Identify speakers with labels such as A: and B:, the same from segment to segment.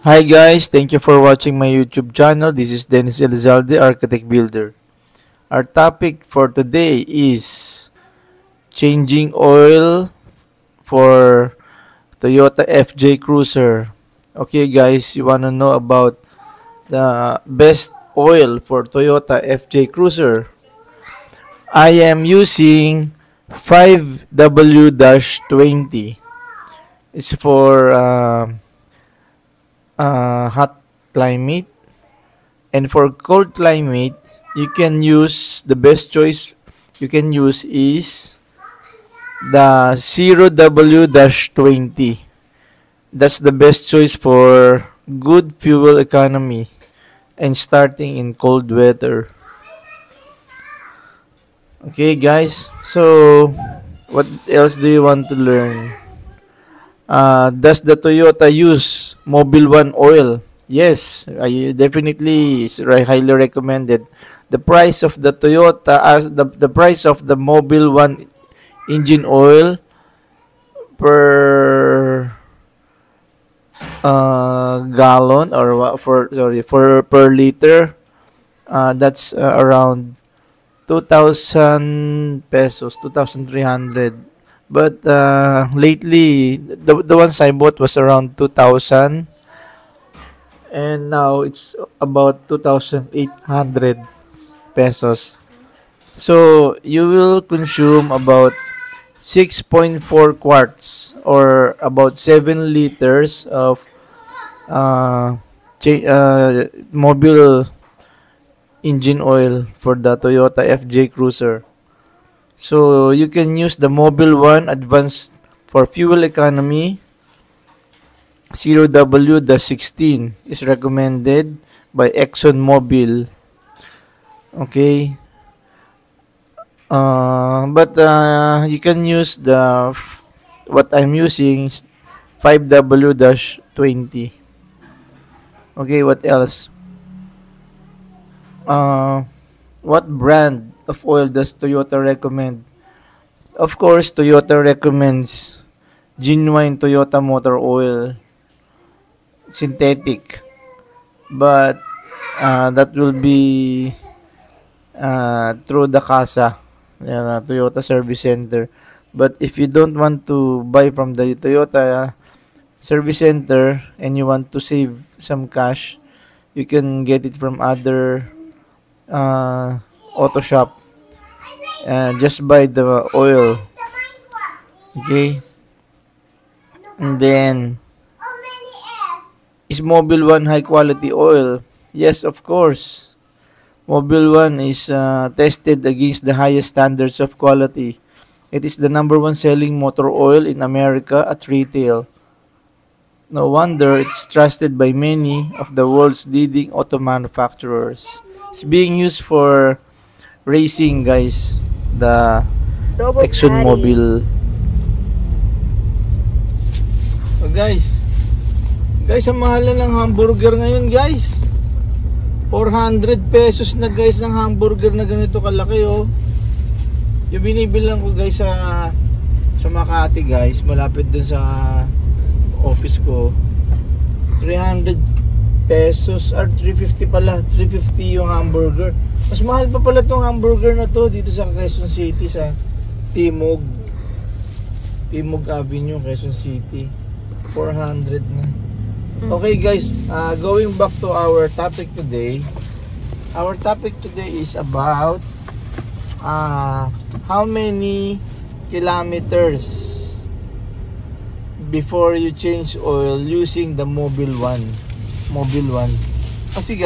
A: Hi guys, thank you for watching my YouTube channel. This is Dennis Elizalde, Architect Builder. Our topic for today is changing oil for Toyota FJ Cruiser. Okay guys, you want to know about the best oil for Toyota FJ Cruiser? I am using 5W-20. It's for hot climate, and for cold climate you can use the best choice you can use is the 0W-20. That's the best choice for good fuel economy and starting in cold weather. Okay guys, so what else do you want to learn? Does the Toyota use Mobil 1 oil? Yes, I definitely highly recommended. The price of the Toyota, as the price of the Mobil 1 engine oil per gallon, or for per liter, that's around 2,000 pesos, 2,300. But lately, the ones I bought was around 2,000, and now it's about 2,800 pesos. So you will consume about 6.4 quarts, or about 7 liters of mobile engine oil for the Toyota FJ Cruiser. So you can use the Mobil 1 Advanced for fuel economy. 0W-16 is recommended by ExxonMobil. Okay. But you can use what I'm using, 5W-20. Okay, what else? What brand of oil does Toyota recommend? Of course, Toyota recommends genuine Toyota motor oil, synthetic, but that will be through the CASA, Toyota Service Center. But if you don't want to buy from the Toyota Service Center and you want to save some cash, you can get it from other auto shop. Just buy the oil. Okay. And then, is Mobil 1 high quality oil? Yes, of course. Mobil 1 is tested against the highest standards of quality. It is the #1 selling motor oil in America at retail. No wonder it's trusted by many of the world's leading auto manufacturers. It's being used for racing, guys. The ExxonMobil. Oh, guys, ang mahal na ng hamburger ngayon, guys. 400 pesos na, guys, ng hamburger na ganito kalaki, oh. Yung binibilang ko, guys, sa Makati, guys, malapit dun sa office ko. 300 pesos or 350 pala, 350 yung hamburger. Mas mahal pa pala tong hamburger na to dito sa Quezon City, sa Timog Avenue, Quezon City. 400 na. Okay guys, going back to our topic today. Our topic today is about how many kilometers before you change oil using the Mobil 1. Kasi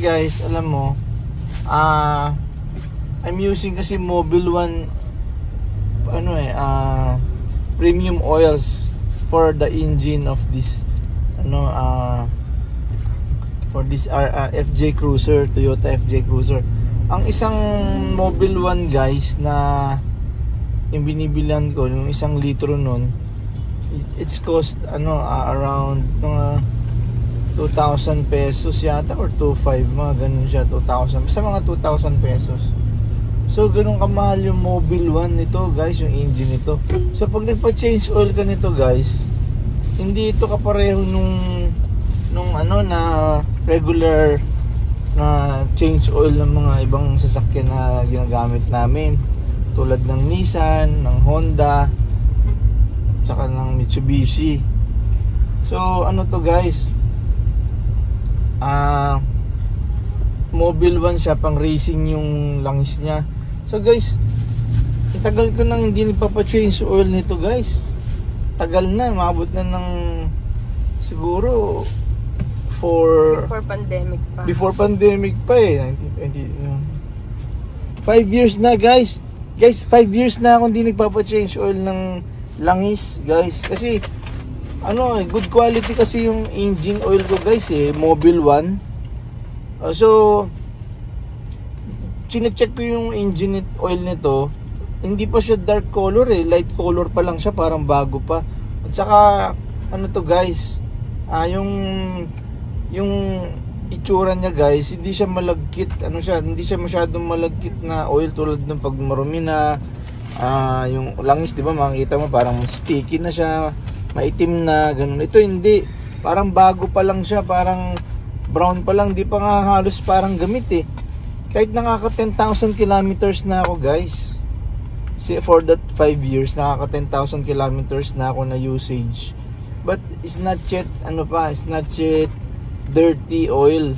A: guys, alam mo, I'm using kasi Mobil 1 premium oils for the engine of this for this FJ Cruiser, Toyota FJ Cruiser. Ang isang Mobil 1, guys, na yung binibilan ko, yung 1 litro nun, it's cost around mga 2,000 pesos yata, or 2,500, mga ganun siya, 2,000, basta mga 2,000 pesos. So ganun kamahal yung Mobil 1 nito guys, yung engine nito. So pag nagpa-change oil ka nito guys, hindi ito kapareho nung ano na regular na change oil ng mga ibang sasakyan na ginagamit namin, tulad ng Nissan, ng Honda, tsaka ng Mitsubishi. So ano to guys, Mobil 1 siya, pang racing yung langis niya. So guys, tagal ko nang hindi nagpapa-change oil nito guys. Tagal na, maabot na ng siguro before pandemic pa eh, 1920, 5 years na guys. 5 years na akong hindi nagpapa-change oil ng langis guys, kasi ano, good quality kasi yung engine oil ko guys eh, Mobil 1. So chinecheck ko yung engine oil nito, hindi pa siya dark color eh, light color pa lang siya, parang bago pa. At saka ano to guys, yung itsura niya guys, hindi siya malagkit, ano siya, hindi siya masyadong malagkit na oil tulad ng pag marumi na yung langis, di ba, makikita mo parang sticky na siya, maitim na ganun. Ito hindi, parang bago pa lang siya, parang brown pa lang, di pa nga halos parang gamit eh. Kahit nakaka 10,000 kilometers na ako guys, for that 5 years nakaka 10,000 kilometers na ako na usage, but it's not yet it's not yet dirty oil.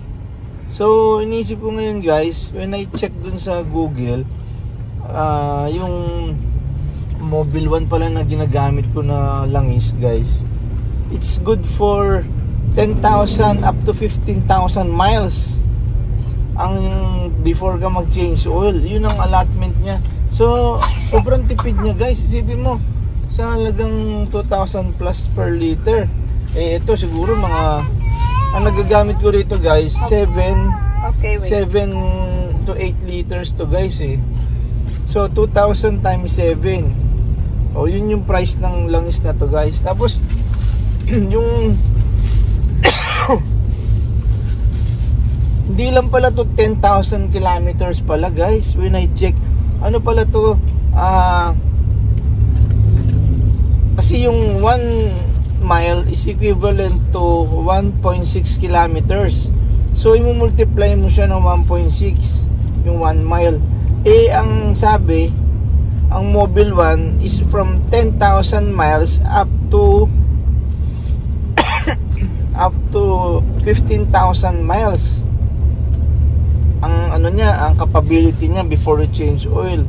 A: So iniisip ko ngayon guys, when I check dun sa Google, yung Mobil 1 pala na ginagamit ko na langis guys, it's good for 10,000 up to 15,000 miles ang before ka mag change oil. Yun ang allotment niya. So sobrang tipid niya guys. Isipin mo, sa halagang 2,000 plus per liter, eh ito siguro mga, ang nagagamit ko rito guys, 7 to 8 liters to guys eh. So 2,000 times 7, yun yung price ng langis na to guys. Tapos yung hindi lang pala to 10,000 kilometers pala guys. When I check, ano pala to, kasi yung 1 mile is equivalent to 1.6 kilometers. So i-multiply mo siya ng 1.6 yung 1 mile. Eh ang sabi, ang Mobil 1 is from 10,000 miles up to 15,000 miles. Ang ano niya, ang capability niya before you change oil.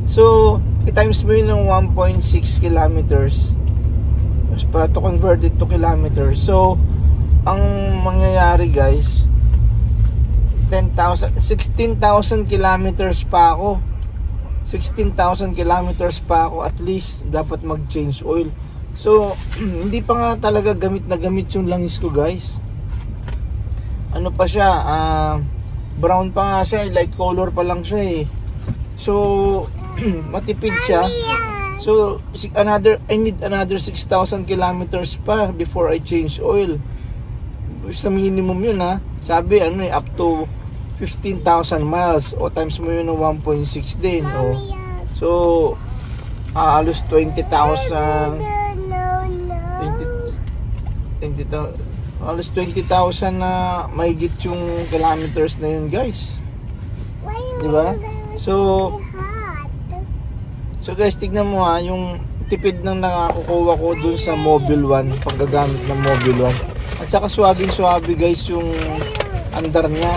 A: So i-times mo yun ng 1.6 kilometers para to convert it to kilometers. So ang mangyayari guys, 16,000 kilometers pa ako. 16,000 kilometers pa ako at least dapat mag-change oil. So hindi pa nga talaga gamit na gamit yung langis ko guys. Ano pa siya, brown pa nga siya, light color pa lang siya eh. So matipid siya. So I need another 6,000 kilometers pa before I change oil. Sa minimum yun ha. Sabi up to 15,000 miles, o times mo yun ng 1.6 din. So halos 20,000 halos 20,000 na mahigit yung kilometers na yun guys, diba? So guys, tignan mo ha, yung tipid ng nakakukuha ko dun sa Mobil 1 paggagamit ng Mobil 1. At saka suwabing-suwabe guys yung andar niya.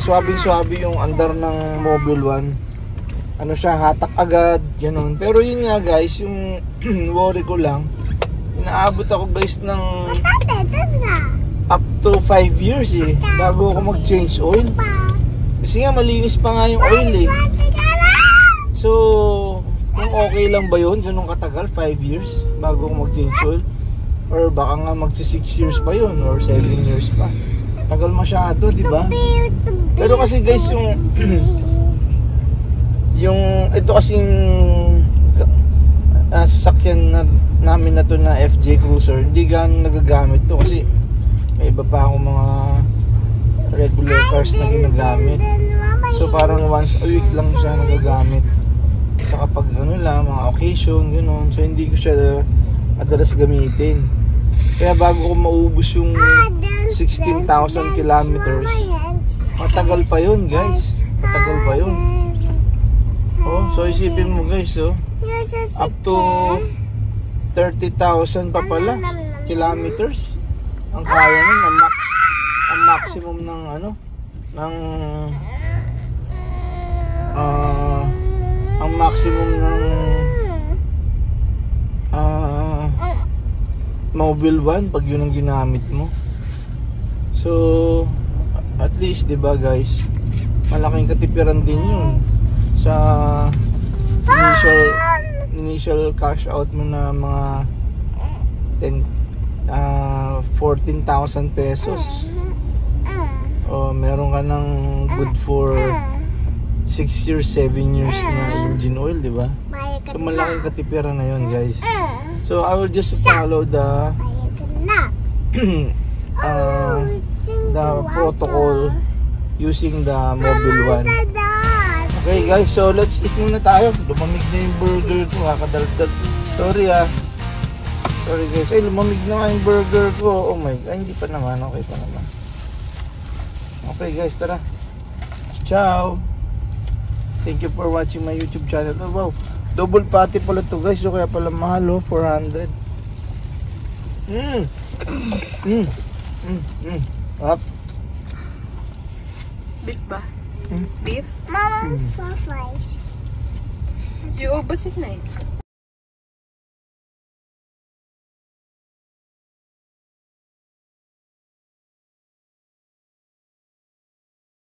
A: Suwabing-suwabe yung andar ng Mobil 1. Ano siya, hatak agad, ganun. Pero yun nga guys, yung worry ko lang, inaabot ako guys ng up to 5 years eh, bago ako mag-change oil. Kasi nga malinis pa nga yung oil eh. So kung okay lang ba yun, ganun katagal, 5 years bago ako mag-change oil? Or baka nga magsi 6 years pa yun, or 7 years pa. Tagal masyado, di ba? Pero kasi guys, yung ito kasing sasakyan namin na to na FJ Cruiser, hindi ganun nagagamit to kasi may iba pa akong mga regular cars na ginagamit. So parang once a week lang siya nagagamit. So kapag ano lang, mga occasion, gano'n. So hindi ko siya madalas gamitin. Kaya bago ko maubos yung 16,000 kilometers, matagal pa yun guys. Matagal pa yun. Oh, so isipin mo guys, oh, up to 30,000 pa pala kilometers ang kaya nun, ang maximum ng ano, ng ang maximum ng Mobile One pag yun ang ginamit mo. So at least 'di ba guys, malaking katipiran din yun sa initial cash out mo na mga 14,000 pesos. O meron ka ng good for 6 years, 7 years na engine oil, di ba? So malaking katipiran na yun guys. So I will just follow the the protocol using the Mobile One. Okay guys, so let's eat muna tayo. Lumamig na yung burger ko, kakadaldal. Sorry sorry guys, ay lumamig na nga yung burger ko. Oh my god, hindi pa naman, okay pa naman. Okay guys, tara. Ciao. Thank you for watching my YouTube channel. Oh, wow, double patty pala to guys, so kaya pala mahal, 400. Up.
B: Beef ba? Beef?
C: Mama, fries.
B: You ubos it na eh.